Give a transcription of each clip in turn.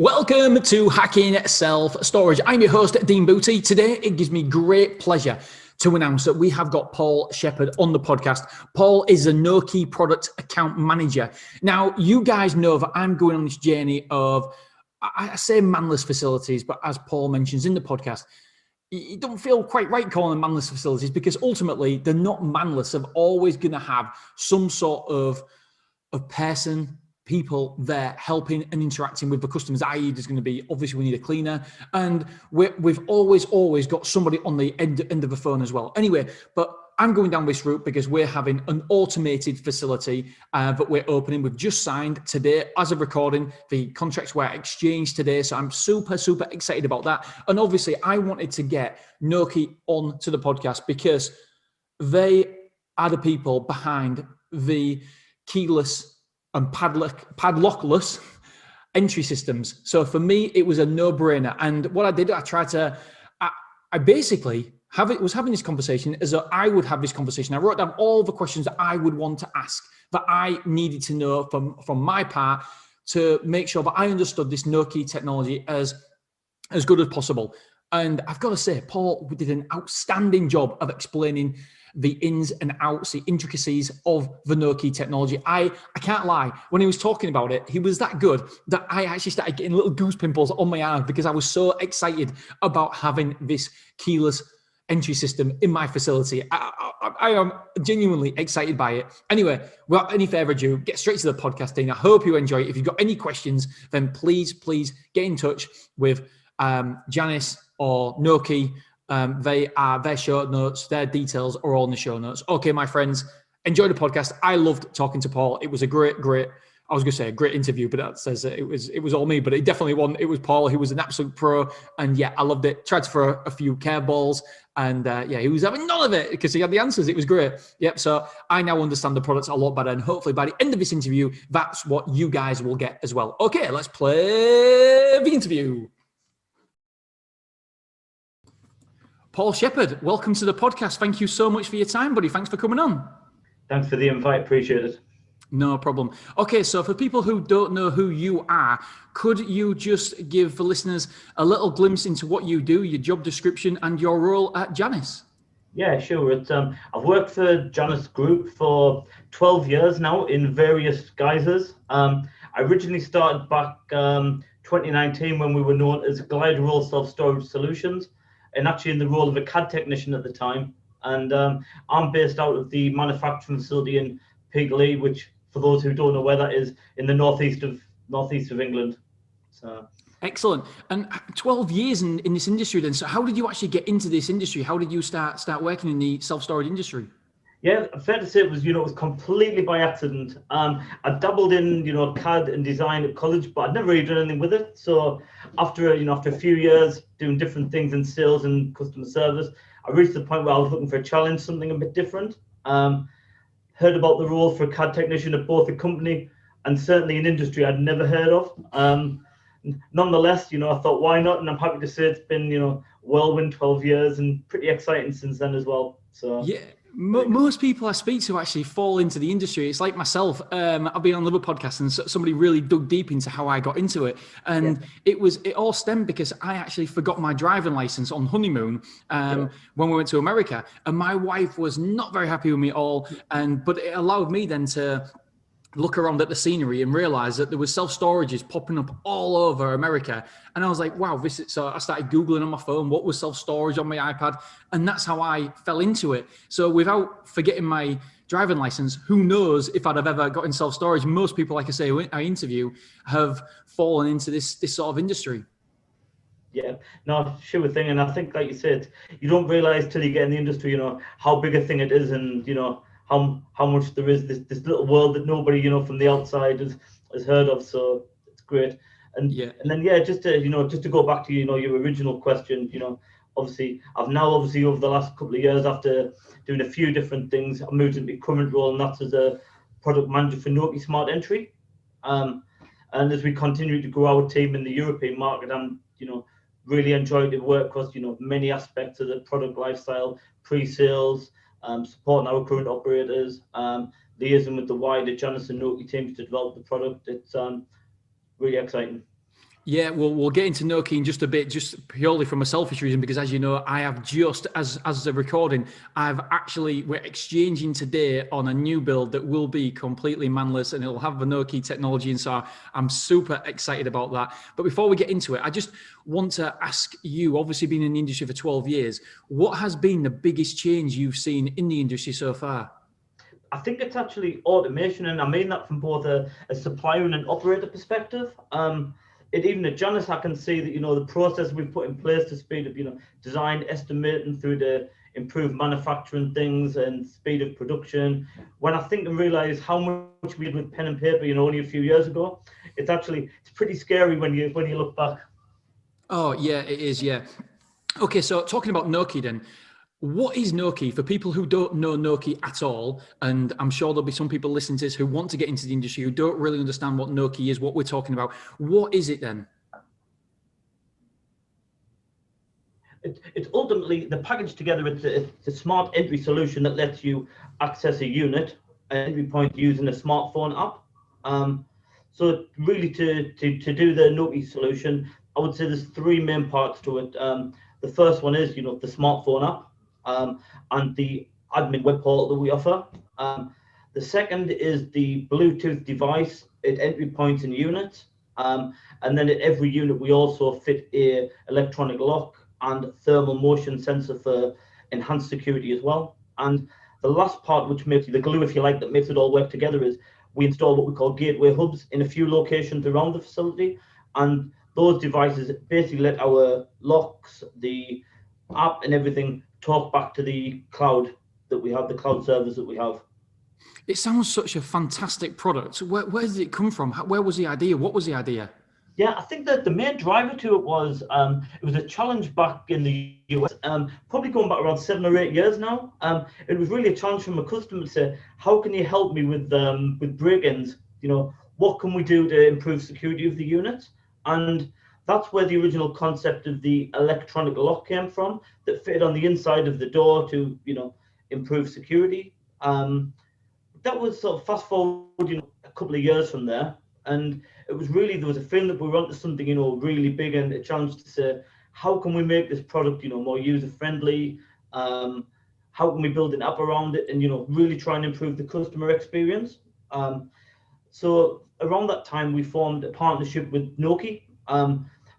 Welcome to Hacking Self-Storage. I'm your host, Dean Booty. Today, it gives me great pleasure to announce that we have got Paul Shepherd on the podcast. Paul is a Nokē product account manager. Now, you guys know that I'm going on this journey of, I say manless facilities, but as Paul mentions in the podcast, it don't feel quite right calling them manless facilities because ultimately they're not manless. They're always going to have some sort of people there helping and interacting with the customers, i.e. there's going to be, obviously we need a cleaner, and we've always got somebody on the end of the phone as well. Anyway, but I'm going down this route because we're having an automated facility that we're opening. We've just signed today, as of recording, the contracts were exchanged today. So I'm super excited about that. And obviously I wanted to get Nokē on to the podcast because they are the people behind the keyless and padlockless entry systems. So for me, it was a no-brainer. And what I did, I basically was having this conversation as though I would have this conversation. I wrote down all the questions that I would want to ask, that I needed to know from my part to make sure that I understood this Nokē technology as good as possible. And I've got to say, Paul did an outstanding job of explaining the ins and outs, the intricacies of the Nokē technology. I can't lie, when he was talking about it, he was that good that I actually started getting little goose pimples on my arm because I was so excited about having this keyless entry system in my facility. I am genuinely excited by it. Anyway, without any further ado, get straight to the podcast, Dean. I hope you enjoy it. If you've got any questions, then please get in touch with Janus or Nokē. Their show notes, their details are all in the show notes. Okay, my friends, enjoy the podcast. I loved talking to Paul. It was a great, I was going to say a great interview, but that says it was all me, but it definitely wasn't. It was Paul, who was an absolute pro. And yeah, I loved it. Tried to throw a few curveballs and he was having none of it because he had the answers. It was great. Yep. So I now understand the products a lot better. And hopefully by the end of this interview, that's what you guys will get as well. Okay, let's play the interview. Paul Shepherd, welcome to the podcast. Thank you so much for your time, buddy. Thanks for coming on. Thanks for the invite. Appreciate it. No problem. Okay, so for people who don't know who you are, could you just give the listeners a little glimpse into what you do, your job description, and your role at Janus? Yeah, sure. I've worked for Janus Group for 12 years now in various guises. I originally started back 2019 when we were known as Glider Roll Self-Storage Solutions, and actually in the role of a CAD technician at the time. And I'm based out of the manufacturing facility in Peterlee, which, for those who don't know where that is, in the northeast of England. So excellent. And 12 years in this industry then. So how did you actually get into this industry? How did you start working in the self-storage industry? Yeah, fair to say it was completely by accident. I dabbled in, CAD and design at college, but I'd never really done anything with it. So after a few years doing different things in sales and customer service, I reached the point where I was looking for a challenge, something a bit different. Heard about the role for a CAD technician at both a company and certainly an industry I'd never heard of. Nonetheless, I thought, why not? And I'm happy to say it's been, whirlwind 12 years and pretty exciting since then as well. So yeah. Most people I speak to actually fall into the industry. It's like myself. I've been on another podcast and somebody really dug deep into how I got into it. And it all stemmed because I actually forgot my driving license on honeymoon when we went to America. And my wife was not very happy with me at all. But it allowed me then to look around at the scenery and realize that there was self-storages popping up all over America. And I was like, wow, so I started Googling on my phone, what was self-storage on my iPad? And that's how I fell into it. So without forgetting my driving license, who knows if I'd have ever got in self-storage. Most people, like I say, I interview, have fallen into this sort of industry. Yeah, no, sure thing. And I think, like you said, you don't realize till you get in the industry, how big a thing it is and, how much there is this little world that nobody from the outside has heard of. So it's great. And then just to go back to your original question, obviously I've now over the last couple of years, after doing a few different things, I moved into my current role, and that's as a product manager for Nokē Smart Entry. And as we continue to grow our team in the European market, I'm really enjoyed the work across many aspects of the product lifestyle, pre-sales, supporting our current operators, liaising with the wider Janus and Nokē teams to develop the product. It's really exciting. Yeah, well, we'll get into Nokē in just a bit, just purely from a selfish reason, because as you know, I have just, as the recording, we're exchanging today on a new build that will be completely manless and it'll have the Nokē technology. And so I'm super excited about that. But before we get into it, I just want to ask you, obviously being in the industry for 12 years, what has been the biggest change you've seen in the industry so far? I think it's actually automation, and I mean that from both a supplier and an operator perspective. Even at Janus, I can see that the process we've put in place to speed up design, estimating through to improve manufacturing things and speed of production. When I think and realise how much we did with pen and paper, only a few years ago, it's pretty scary when you look back. Oh yeah, it is. Yeah. Okay, so talking about Nokē then. What is Nokē for people who don't know Nokē at all? And I'm sure there'll be some people listening to this who want to get into the industry who don't really understand what Nokē is, what we're talking about. What is it then? It's ultimately the package together. It's a smart entry solution that lets you access a unit, an entry point using a smartphone app. So really to do the Nokē solution, I would say there's three main parts to it. The first one is the smartphone app. And the admin web portal that we offer. The second is the Bluetooth device at entry points and units. And then at every unit, we also fit a electronic lock and thermal motion sensor for enhanced security as well. And the last part, which makes the glue, if you like, that makes it all work together, is we install what we call gateway hubs in a few locations around the facility. And those devices basically let our locks, the app and everything talk back to the cloud that we have, the cloud servers that we have. It sounds such a fantastic product. Where did it come from? Where was the idea? What was the idea? Yeah, I think that the main driver to it was a challenge back in the US, probably going back around 7 or 8 years now. It was really a challenge from a customer to say, how can you help me with break-ins? What can we do to improve security of the units? And that's where the original concept of the electronic lock came from, that fit on the inside of the door to, improve security. That was sort of fast forward, a couple of years from there. And it was really, there was a feeling that we were onto something, really big, and a challenge to say, how can we make this product, more user-friendly? How can we build an app around it and, really try and improve the customer experience? So around that time, we formed a partnership with Nokē,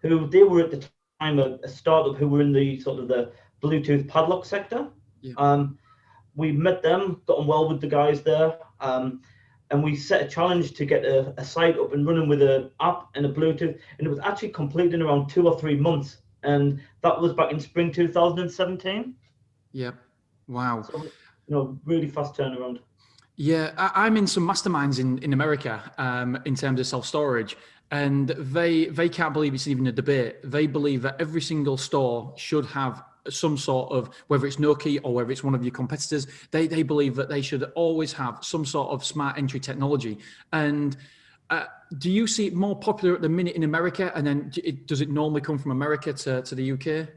who they were at the time a startup who were in the sort of the Bluetooth padlock sector. Yeah. We met them, got on well with the guys there, and we set a challenge to get a site up and running with an app and a Bluetooth, and it was actually completed in around 2 or 3 months, and that was back in spring 2017. Yeah, wow. So, really fast turnaround. Yeah, I'm in some masterminds in America in terms of self-storage, and they can't believe it's even a debate. They believe that every single store should have some sort of, whether it's Nokē or whether it's one of your competitors, they believe that they should always have some sort of smart entry technology. And do you see it more popular at the minute in America? And then does it normally come from America to the UK?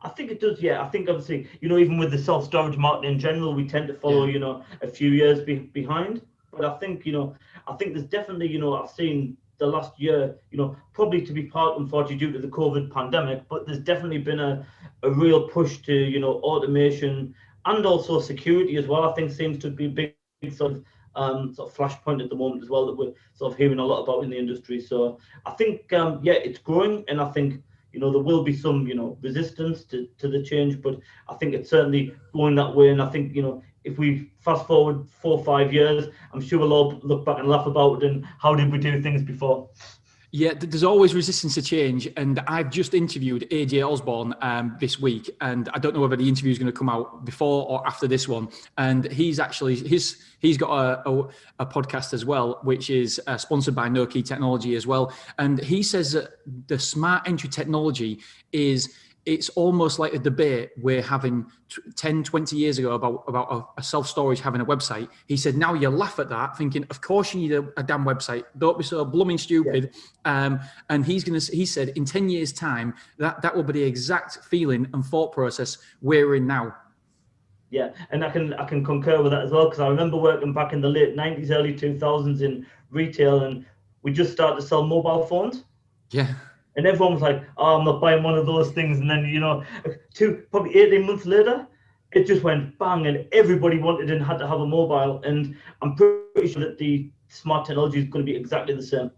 I think it does, yeah. I think obviously, even with the self-storage market in general, we tend to follow, a few years behind. But I think, I think there's definitely, I've seen the last year, probably to be part, unfortunately, due to the COVID pandemic, but there's definitely been a real push to, automation and also security as well. I think seems to be a big sort of flashpoint at the moment as well, that we're sort of hearing a lot about in the industry. So I think, it's growing, and I think, there will be some, resistance to the change, but I think it's certainly going that way. And I think, if we fast forward 4 or 5 years, I'm sure we'll all look back and laugh about it and how did we do things before. Yeah, there's always resistance to change, and I've just interviewed AJ Osborne this week, and I don't know whether the interview is going to come out before or after this one. And he's actually he's got a podcast as well, which is sponsored by Nokē Technology as well. And he says that the smart entry technology it's almost like a debate we're having 10, 20 years ago about a self-storage having a website. He said, now you laugh at that, thinking, of course you need a damn website. Don't be so blooming stupid. Yeah. And he said, in 10 years' time, that will be the exact feeling and thought process we're in now. Yeah, and I can concur with that as well, because I remember working back in the late 90s, early 2000s in retail, and we just started to sell mobile phones. Yeah. And everyone was like, "Oh, I'm not buying one of those things." And then, probably 18 months later, it just went bang, and everybody wanted and had to have a mobile. And I'm pretty sure that the smart technology is going to be exactly the same.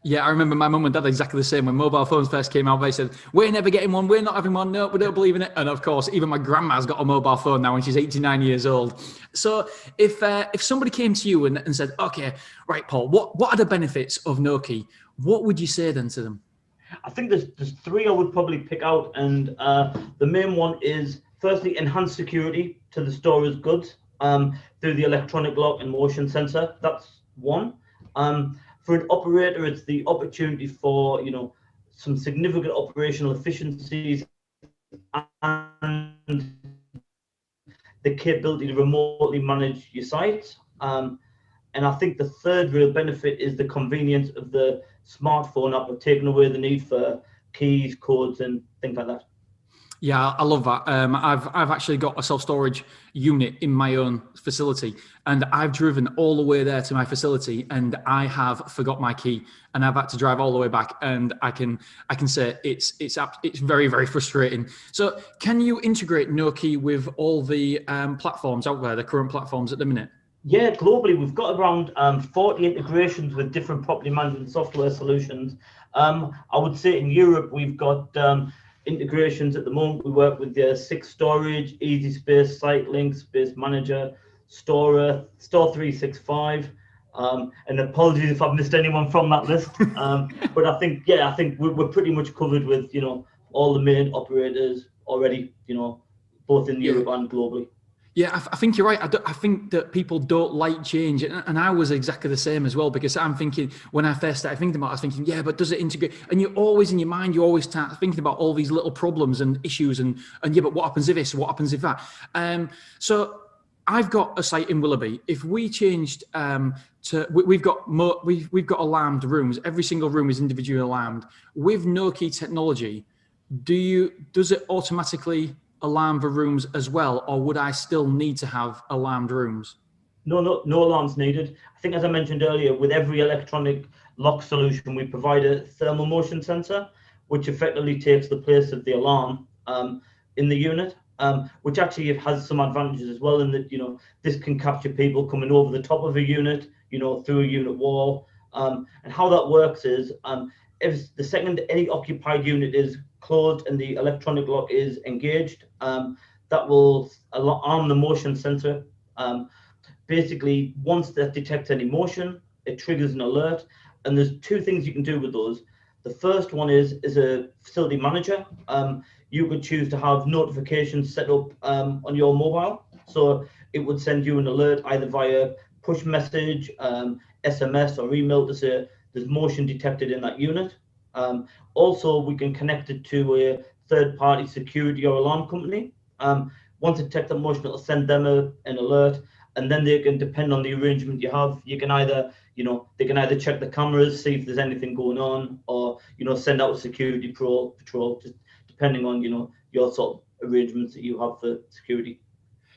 Yeah, I remember my mum and dad exactly the same. When mobile phones first came out, they said, "We're never getting one. We're not having one. No, we don't believe in it." And of course, even my grandma's got a mobile phone now, and she's 89 years old. So, if somebody came to you and said, "Okay, right, Paul, what are the benefits of Nokē?" What would you say then to them? I think there's three I would probably pick out, and the main one is firstly enhanced security to the storer's goods through the electronic lock and motion sensor. That's one. For an operator, it's the opportunity for some significant operational efficiencies and the capability to remotely manage your site. And I think the third real benefit is the convenience of the smartphone app of taking away the need for keys, codes, and things like that. Yeah, I love that. I've actually got a self-storage unit in my own facility, and I've driven all the way there to my facility, and I have forgot my key, and I've had to drive all the way back. And I can say it's very, very frustrating. So, can you integrate Nokē with all the platforms out there, the current platforms at the minute? Yeah, globally, we've got around 40 integrations with different property management software solutions. I would say in Europe, we've got integrations at the moment. We work with Six Storage, Easy Space, SiteLink, Space Manager, Store 365. And apologies if I've missed anyone from that list. But I think we're pretty much covered with, all the main operators already, both in Europe and globally. Yeah, I think you're right. I think that people don't like change. And I was exactly the same as well, because I'm thinking, when I first started thinking about it, I was thinking, yeah, but does it integrate? And you're always in your mind, you always start thinking about all these little problems and issues. And yeah, but what happens if this? What happens if that? So I've got a site in Willoughby. If we changed we've got alarmed rooms. Every single room is individually alarmed. With Nokē technology, does it automatically alarm the rooms as well, or would I still need to have alarmed rooms? No alarms needed. I think, as I mentioned earlier, with every electronic lock solution, we provide a thermal motion sensor, which effectively takes the place of the alarm in the unit, which actually has some advantages as well, in that this can capture people coming over the top of a unit, through a unit wall. And how that works is, if the second any occupied unit is closed and the electronic lock is engaged, that will arm the motion sensor. Basically, once that detects any motion, it triggers an alert. And there's two things you can do with those. The first one is a facility manager. You could choose to have notifications set up on your mobile. So it would send you an alert either via push message, SMS, or email to say there's motion detected in that unit. Also, we can connect it to a third-party security or alarm company. Once it detects that motion, it'll send them an alert, and then they can, depend on the arrangement you have, you can either, they can either check the cameras, see if there's anything going on, or send out a security patrol, just depending on your sort of arrangements that you have for security.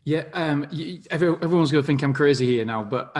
Yeah, everyone's going to think I'm crazy here now, but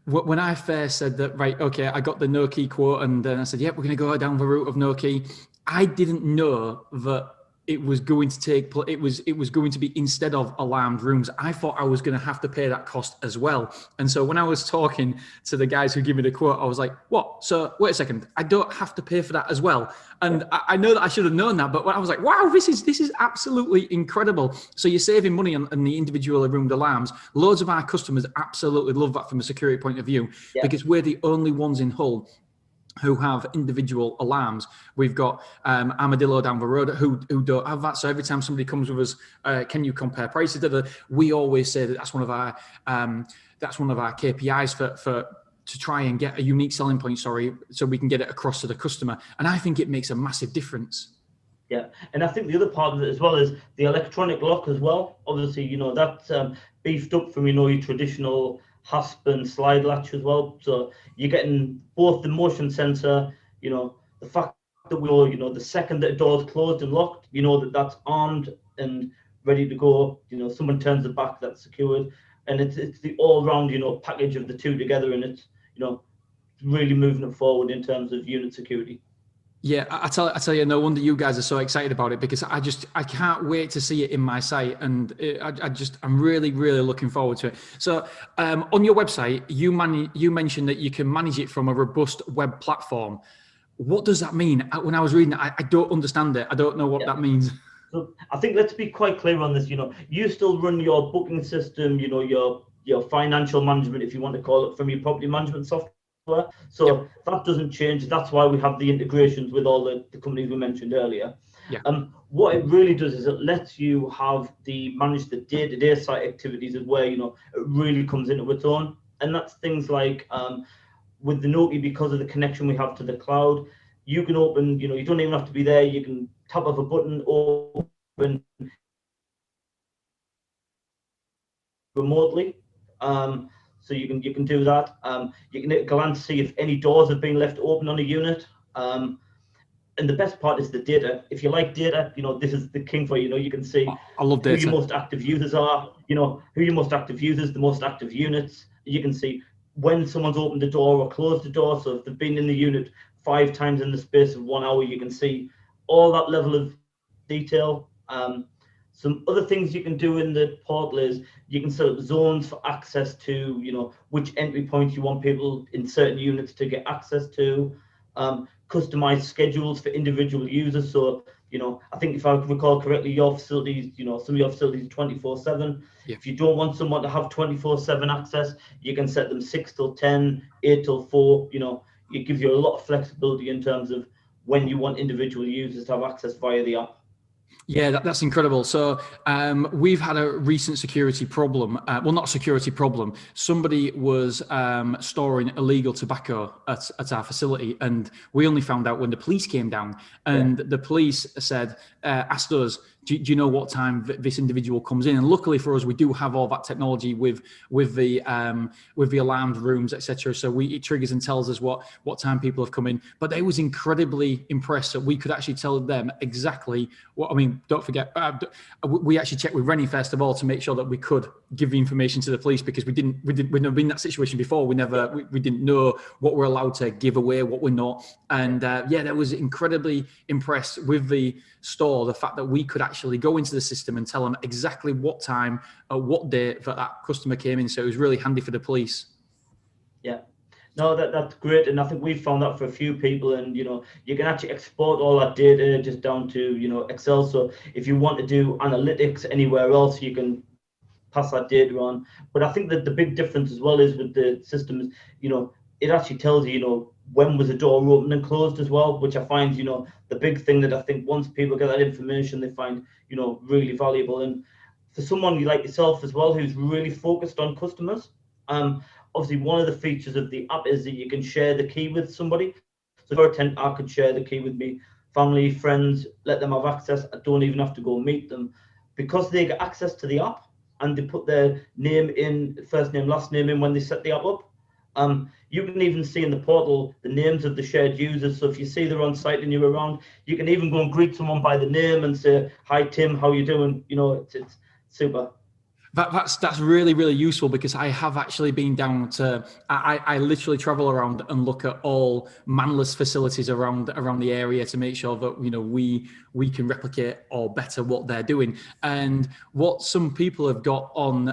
when I first said that, right, okay, I got the Nokē quote, and then I said, yep, we're going to go down the route of Nokē. I didn't know that it was going to it was going to be instead of alarmed rooms. I thought I was going to have to pay that cost as well. And so when I was talking to the guys who give me the quote, I was like, what? So wait a second, I don't have to pay for that as well. And I know that I should have known that, but when I was like, wow, this is absolutely incredible. So you're saving money on the individual roomed alarms. Loads of our customers absolutely love that from a security point of view, because we're the only ones in Hull who have individual alarms. We've got Armadillo down the road who don't have that. So every time somebody comes with us, can you compare prices? We always say that that's one of our KPIs for to try and get a unique selling point, so we can get it across to the customer. And I think it makes a massive difference. Yeah, and I think the other part of it as well is the electronic lock as well. Obviously, that's beefed up from your traditional hasp and slide latch as well. So you're getting both the motion sensor, the fact that the second that a door is closed and locked, that's armed and ready to go. Someone turns the back, that's secured, and it's the all-round package of the two together, and it's really moving it forward in terms of unit security. Yeah, I tell you, no wonder you guys are so excited about it, because I can't wait to see it in my site, and I'm really looking forward to it. So on your website, you mentioned that you can manage it from a robust web platform. What does that mean? When I was reading it, I don't understand it. I don't know what that means. So I think let's be quite clear on this. You still run your booking system, your financial management, if you want to call it, from your property management software. So that doesn't change. That's why we have the integrations with all the companies we mentioned earlier. Yeah. What it really does is it lets you manage the day-to-day site activities, is where it really comes into its own, and that's things like with the Nokē, because of the connection we have to the cloud, you can open. You don't even have to be there. You can tap of a button, open remotely. So you can do that. You can at a glance see if any doors have been left open on a unit. And the best part is the data. If you like data, this is the king for you. You can see I love data. who your most active users are. Who your most active users, the most active units. You can see when someone's opened the door or closed the door. So if they've been in the unit 5 times in the space of 1 hour, you can see all that level of detail. Some other things you can do in the portal is you can set up zones for access to, which entry points you want people in certain units to get access to. Customize schedules for individual users. So, I think if I recall correctly, your facilities, some of your facilities 24/7. Yeah. If you don't want someone to have 24/7 access, you can set them 6 till 10, 8 till 4. It gives you a lot of flexibility in terms of when you want individual users to have access via the app. Yeah, that's incredible. So we've had a recent security problem. Well, not a security problem. Somebody was storing illegal tobacco at our facility, and we only found out when the police came down. And the police asked us, do you know what time this individual comes in? And luckily for us, we do have all that technology with the alarmed rooms, etc. So it triggers and tells us what time people have come in. But they was incredibly impressed that we could actually tell them exactly what. I mean, don't forget, we actually checked with Rennie first of all to make sure that we could give the information to the police, because we'd never been in that situation before. We didn't know what we're allowed to give away, what we're not. And they was incredibly impressed with the store, the fact that we could actually go into the system and tell them exactly what time, what day that customer came in. So it was really handy for the police. Yeah. No, that's great, and I think we've found that for a few people, and you can actually export all that data just down to Excel. So if you want to do analytics anywhere else, you can pass that data on. But I think that the big difference as well is with the system is it actually tells you when was the door open and closed as well, which I find the big thing that I think once people get that information, they find really valuable. And for someone like yourself as well, who's really focused on customers, obviously one of the features of the app is that you can share the key with somebody. So for a tenant, I could share the key with me family, friends, let them have access. I don't even have to go meet them, because they get access to the app and they put their name in, first name, last name in when they set the app up. You can even see in the portal the names of the shared users. So if you see they're on site and you're around, you can even go and greet someone by the name and say, "Hi Tim, how you doing?" It's super. That's really useful, because I have actually been down to, I literally travel around and look at all manless facilities around the area to make sure that we can replicate or better what they're doing. And what some people have got on,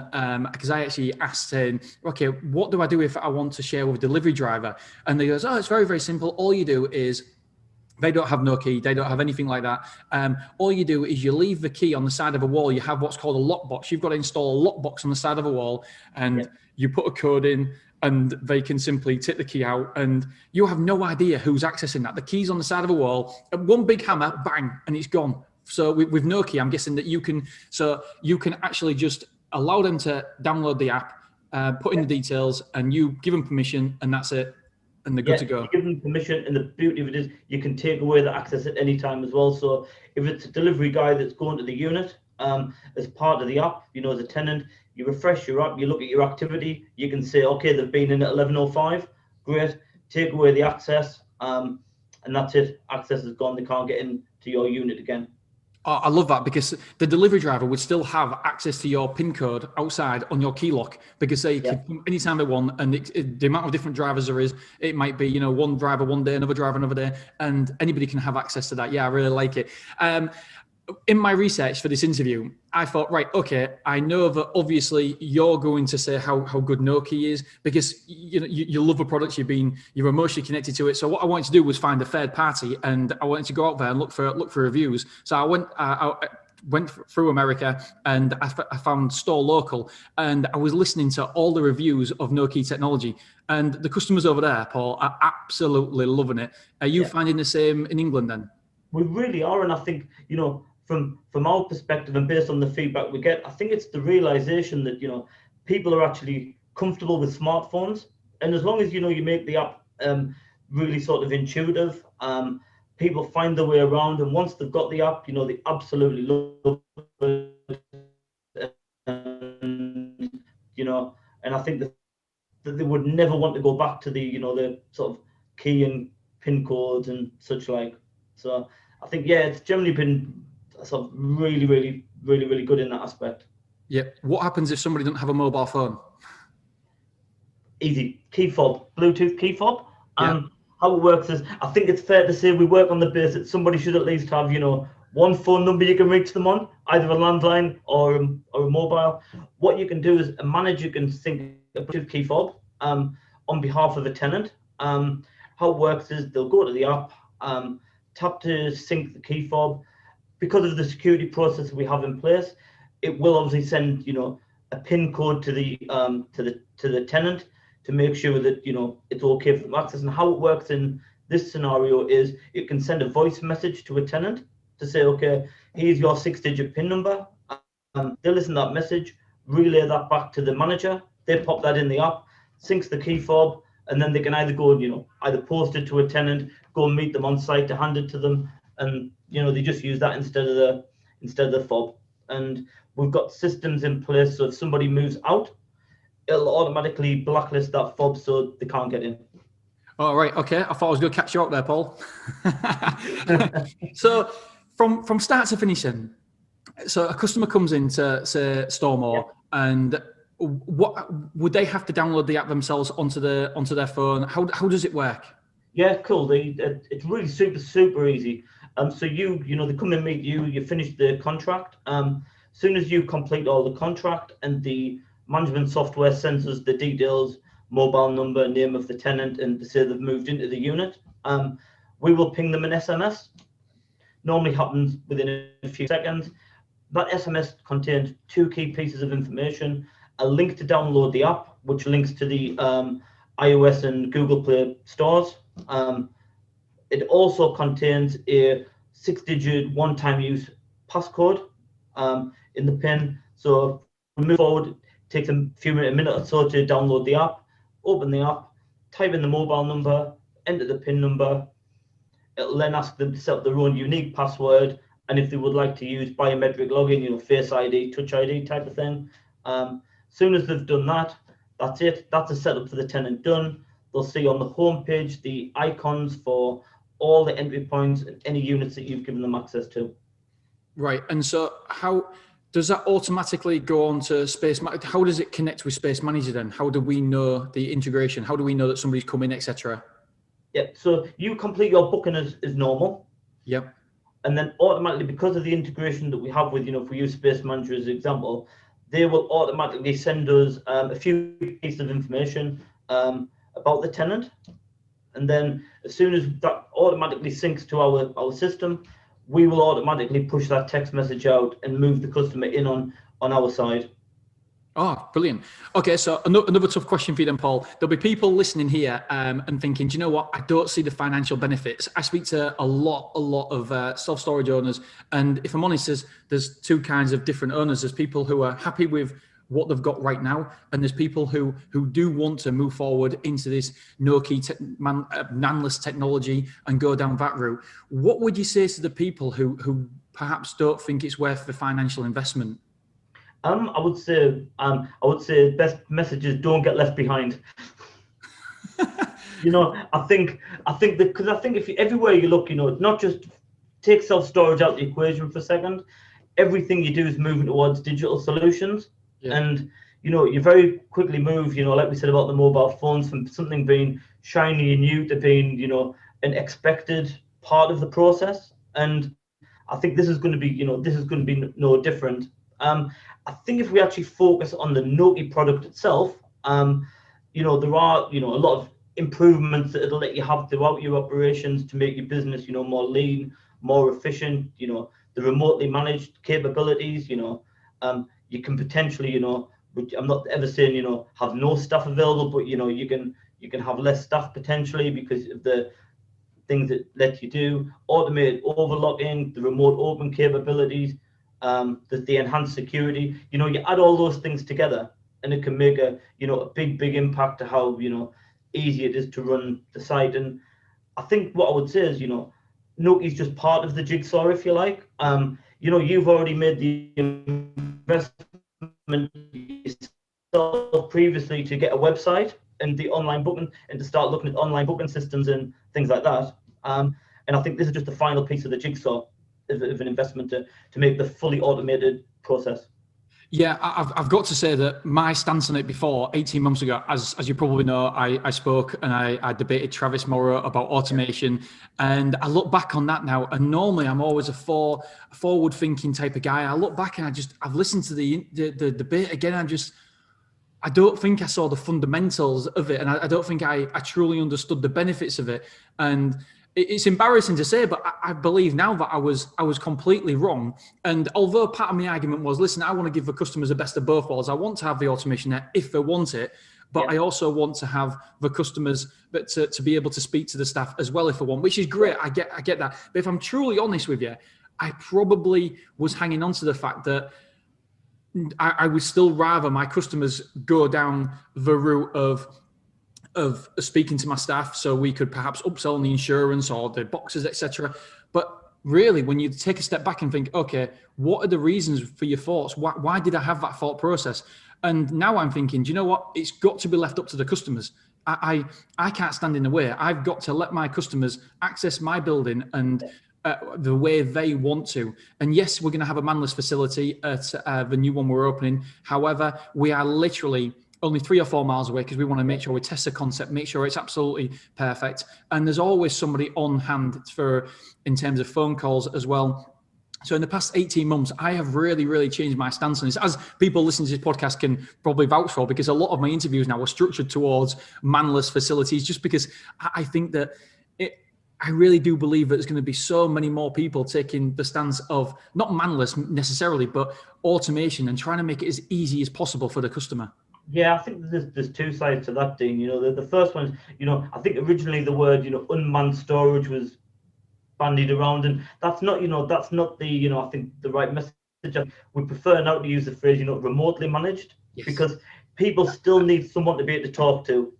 because I actually asked, okay, what do I do if I want to share with a delivery driver? And they goes, oh, it's very simple. All you do is, they don't have Nokē, they don't have anything like that. All you do is you leave the key on the side of a wall. You have what's called a lockbox. You've got to install a lockbox on the side of a wall, and you put a code in, and they can simply take the key out, and you have no idea who's accessing that. The key's on the side of a wall, one big hammer, bang, and it's gone. So with Nokē, I'm guessing that you can actually just allow them to download the app, put in the details, and you give them permission, and that's it. And they're good to go. You give them permission, and the beauty of it is you can take away the access at any time as well. So if it's a delivery guy that's going to the unit, as part of the app, as a tenant, you refresh your app, you look at your activity, you can say, okay, they've been in at 11:05, great, take away the access, and that's it. Access is gone, they can't get into your unit again. Oh, I love that, because the delivery driver would still have access to your PIN code outside on your key lock, because they Yeah. can come anytime they want. And the amount of different drivers there is, it might be, one driver one day, another driver another day, and anybody can have access to that. Yeah, I really like it. In my research for this interview, I thought, right, okay, I know that obviously you're going to say how good Nokē is, because you love the product, you're emotionally connected to it. So what I wanted to do was find a third party, and I wanted to go out there and look for reviews. So I went through America, and I found Store Local, and I was listening to all the reviews of Nokē technology, and the customers over there, Paul, are absolutely loving it. Are you finding the same in England then? We really are, and I think from our perspective and based on the feedback we get, I think it's the realization that people are actually comfortable with smartphones, and as long as you make the app really sort of intuitive, people find their way around, and once they've got the app, they absolutely love it, and I think that they would never want to go back to the sort of key and pin codes and such like. So I think it's generally been sort of really, really, really, really good in that aspect. Yeah. What happens if somebody doesn't have a mobile phone? Easy. Key fob, Bluetooth key fob. Yeah. How it works is, I think it's fair to say we work on the basis that somebody should at least have, one phone number you can reach them on, either a landline or a mobile. What you can do is a manager can sync a Bluetooth key fob on behalf of the tenant. How it works is they'll go to the app, tap to sync the key fob. Because of the security process we have in place, it will obviously send a PIN code to the tenant to make sure that it's okay for them access. And how it works in this scenario is it can send a voice message to a tenant to say, okay, here's your 6-digit PIN number. They listen to that message, relay that back to the manager. They pop that in the app, syncs the key fob, and then they can either go and either post it to a tenant, go and meet them on site to hand it to them, and they just use that instead of the fob. And we've got systems in place, so if somebody moves out, it'll automatically blacklist that fob so they can't get in. All right. Okay. I thought I was going to catch you up there, Paul. So from start to finish, then, so a customer comes in to say Stormore, and what would they have to download the app themselves onto their phone? How does it work? Yeah, cool. It's really super easy. So they come and meet you. You finish the contract. Soon as you complete all the contract and the management software sends us the details, mobile number, name of the tenant, and to say they've moved into the unit, we will ping them an SMS. Normally happens within a few seconds. That SMS contains 2 key pieces of information: a link to download the app, which links to the iOS and Google Play stores. It also contains a 6-digit one-time use passcode in the PIN. So we move forward, it takes a minute or so to download the app, open the app, type in the mobile number, enter the PIN number. It'll then ask them to set up their own unique password, and if they would like to use biometric login, Face ID, Touch ID type of thing. Soon as they've done that, that's it. That's a setup for the tenant done. They'll see on the home page the icons for all the entry points and any units that you've given them access to. Right. And so how does that automatically go on to how does it connect with Space Manager then? How do we know the integration? How do we know that somebody's coming, etc.? Yeah, so you complete your booking as normal. Yep. And then automatically, because of the integration that we have with, if we use Space Manager as an example, they will automatically send us a few pieces of information about the tenant. And then as soon as that automatically syncs to our system, we will automatically push that text message out and move the customer in on our side. Oh, brilliant. Okay, so another tough question for you then, Paul. There'll be people listening here and thinking, do you know what? I don't see the financial benefits. I speak to a lot of self-storage owners, and if I'm honest, there's 2 kinds of different owners. There's people who are happy with what they've got right now, and there's people who do want to move forward into this Nokē NANless technology and go down that route. What would you say to the people who perhaps don't think it's worth the financial investment? I would say best message is don't get left behind. I think if everywhere you look, not just take self-storage out the equation for a second, everything you do is moving towards digital solutions. Yeah. And, you very quickly move, like we said about the mobile phones, from something being shiny and new to being, an expected part of the process. And I think this is going to be, no different. I think if we actually focus on the Nokē product itself, there are, a lot of improvements that it'll let you have throughout your operations to make your business, more lean, more efficient. The remotely managed capabilities. You can potentially, I'm not ever saying, have no staff available, but you can have less staff potentially because of the things that let you do automated overlocking, the remote open capabilities, the enhanced security. You add all those things together, and it can make a big impact to how easy it is to run the site. And I think what I would say is Nokē is just part of the jigsaw, if you like. You've already made the investment yourself previously to get a website and the online booking, and to start looking at online booking systems and things like that. And I think this is just the final piece of the jigsaw of an investment to make the fully automated process. Yeah, I've got to say that my stance on it before, 18 months ago, as you probably know, I spoke and I debated Travis Morrow about automation, and I look back on that now, and normally I'm always a forward thinking type of guy. I look back and I've listened to the debate again. I don't think I saw the fundamentals of it, and I don't think I truly understood the benefits of it. And it's embarrassing to say, but I believe now that I was completely wrong. And although part of my argument was, listen, I want to give the customers the best of both worlds. I want to have the automation there if they want it, but I also want to have the customers to be able to speak to the staff as well if they want, which is great. I get that. But if I'm truly honest with you, I probably was hanging on to the fact that I would still rather my customers go down the route of speaking to my staff, so we could perhaps upsell on the insurance or the boxes, etc. But really, when you take a step back and think, okay, what are the reasons for your thoughts? Why did I have that thought process? And now I'm thinking, do you know what? It's got to be left up to the customers. I can't stand in the way. I've got to let my customers access my building and the way they want to. And yes, we're going to have a manless facility at the new one we're opening. However, we are literally only 3 or 4 miles away because we want to make sure we test the concept, make sure it's absolutely perfect. And there's always somebody on hand in terms of phone calls as well. So in the past 18 months, I have really, really changed my stance on this, as people listening to this podcast can probably vouch for, because a lot of my interviews now are structured towards manless facilities, just because I think that I really do believe that there's going to be so many more people taking the stance of not manless necessarily, but automation and trying to make it as easy as possible for the customer. Yeah, I think there's 2 sides to that, Dean. The first one is, I think originally the word, unmanned storage was bandied around, and that's not the, I think the right message. We prefer now to use the phrase, remotely managed, yes, because people still need someone to be able to talk to.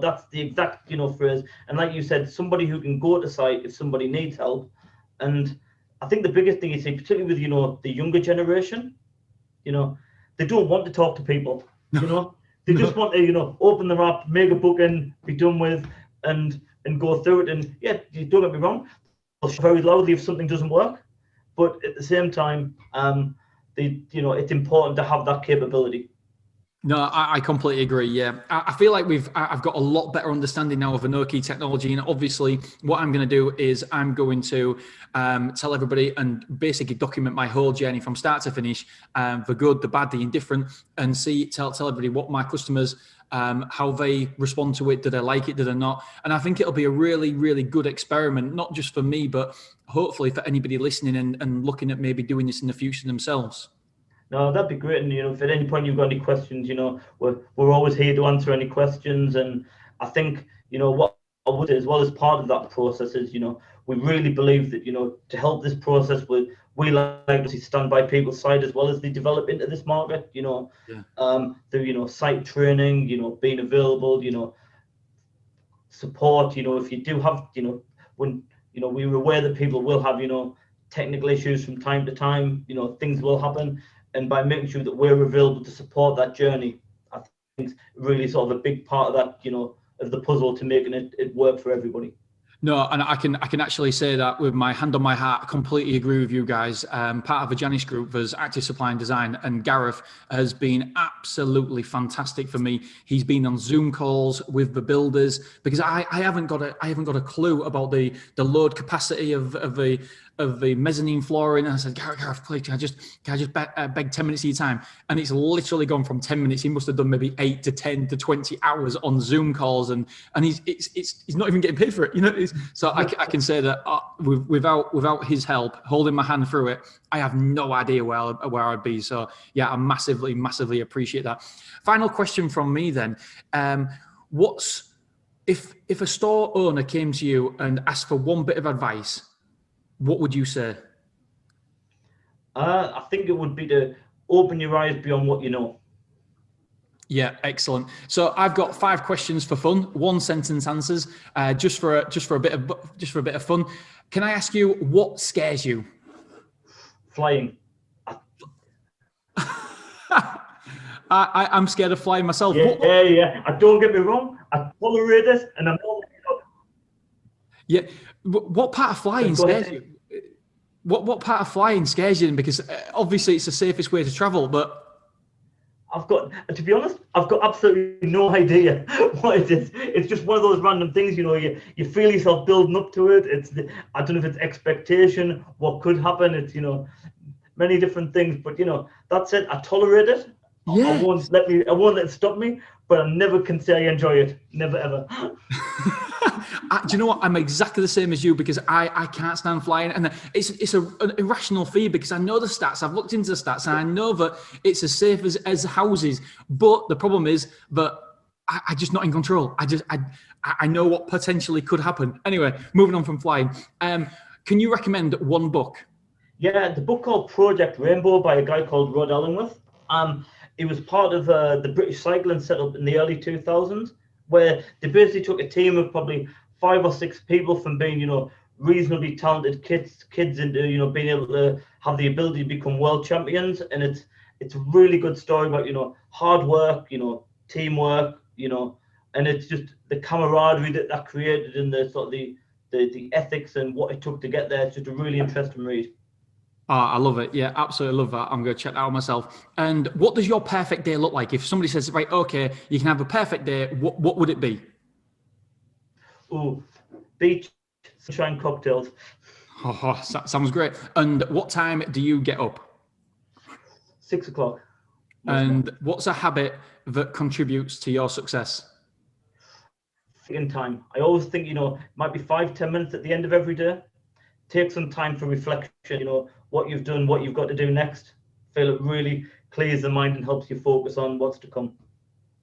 That's the exact, phrase. And like you said, somebody who can go to site if somebody needs help. And I think the biggest thing you see, particularly with, the younger generation, they don't want to talk to people. They just want to, open their app, make a booking, be done with, and go through it. And yeah, don't get me wrong, they'll shout very loudly if something doesn't work, but at the same time, it's important to have that capability. No, I completely agree. Yeah, I feel like I've got a lot better understanding now of the Nokē technology, and obviously, what I'm going to do is I'm going to tell everybody and basically document my whole journey from start to finish, the good, the bad, the indifferent, and tell everybody what my customers, how they respond to it. Do they like it? Do they not? And I think it'll be a really, really good experiment, not just for me, but hopefully for anybody listening and looking at maybe doing this in the future themselves. No, that'd be great. And if at any point you've got any questions, we're always here to answer any questions. And I think what I would say as well as part of that process is we really believe that to help this process, we like to stand by people's side as well as they develop into this market. Through site training, being available, support. If you do have when we're aware that people will have technical issues from time to time. Things will happen. And by making sure that we're available to support that journey, I think it's really sort of a big part of that, of the puzzle to making it work for everybody. No, and I can actually say that with my hand on my heart, I completely agree with you guys. Part of the Janus group was Active Supply and Design, and Gareth has been absolutely fantastic for me. He's been on Zoom calls with the builders because I haven't got a clue about the load capacity of the mezzanine flooring. And I said, Gareth, please, can I just beg 10 minutes of your time? And it's literally gone from 10 minutes. He must have done maybe 8 to 10 to 20 hours on Zoom calls, and he's not even getting paid for it. You know, so I can say that without his help holding my hand through it, I have no idea where I'd be. So yeah, I massively appreciate that. Final question from me then. If a store owner came to you and asked for one bit of advice, what would you say? I think it would be to open your eyes beyond what you know. Yeah, excellent. So I've got 5 questions for fun, 1 sentence answers, just for a bit of fun. Can I ask you what scares you? Flying. I'm scared of flying myself. Yeah. Don't get me wrong. I tolerate it, and I'm not. Yeah. What part of flying scares you? What part of flying scares you? Because obviously it's the safest way to travel, but to be honest, I've got absolutely no idea what it is. It's just one of those random things, you know, you feel yourself building up to it. I don't know if it's expectation, what could happen. It's, you know, many different things, but you know, that's it. I tolerate it. Yeah. I won't let it stop me, but I never can say I enjoy it. Never, ever. Do you know what? I'm exactly the same as you because I can't stand flying, and it's an irrational fear because I know the stats. I've looked into the stats, and I know that it's as safe as houses. But the problem is that I'm just not in control. I know what potentially could happen. Anyway, moving on from flying. Can you recommend one book? Yeah, the book called Project Rainbow by a guy called Rod Allingworth. It was part of the British cycling setup in the early 2000s, where they basically took a team of probably 5 or 6 people from being, you know, reasonably talented kids into, you know, being able to have the ability to become world champions. And it's a really good story about, you know, hard work, you know, teamwork, you know, and it's just the camaraderie that created and the sort of the ethics and what it took to get there. It's just a really interesting read. Oh, I love it. Yeah, absolutely love that. I'm going to check that out myself. And what does your perfect day look like? If somebody says, right, okay, you can have a perfect day, what would it be? Oh, beach, sunshine, cocktails. Oh, sounds great. And what time do you get up? 6 o'clock. And what's a habit that contributes to your success? In time. I always think, you know, it might be 5-10 minutes at the end of every day. Take some time for reflection, you know, what you've done, what you've got to do next. Feel it really clears the mind and helps you focus on what's to come.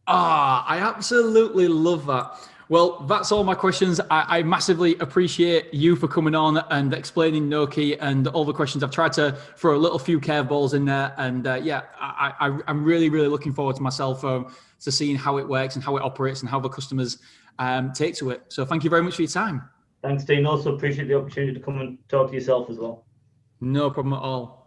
I absolutely love that. Well, that's all my questions. I massively appreciate you for coming on and explaining Nokē and all the questions. I've tried to throw a little few curveballs in there. And I'm really, really looking forward to myself to seeing how it works and how it operates and how the customers take to it. So thank you very much for your time. Thanks, Dean. Also appreciate the opportunity to come and talk to yourself as well. No problem at all.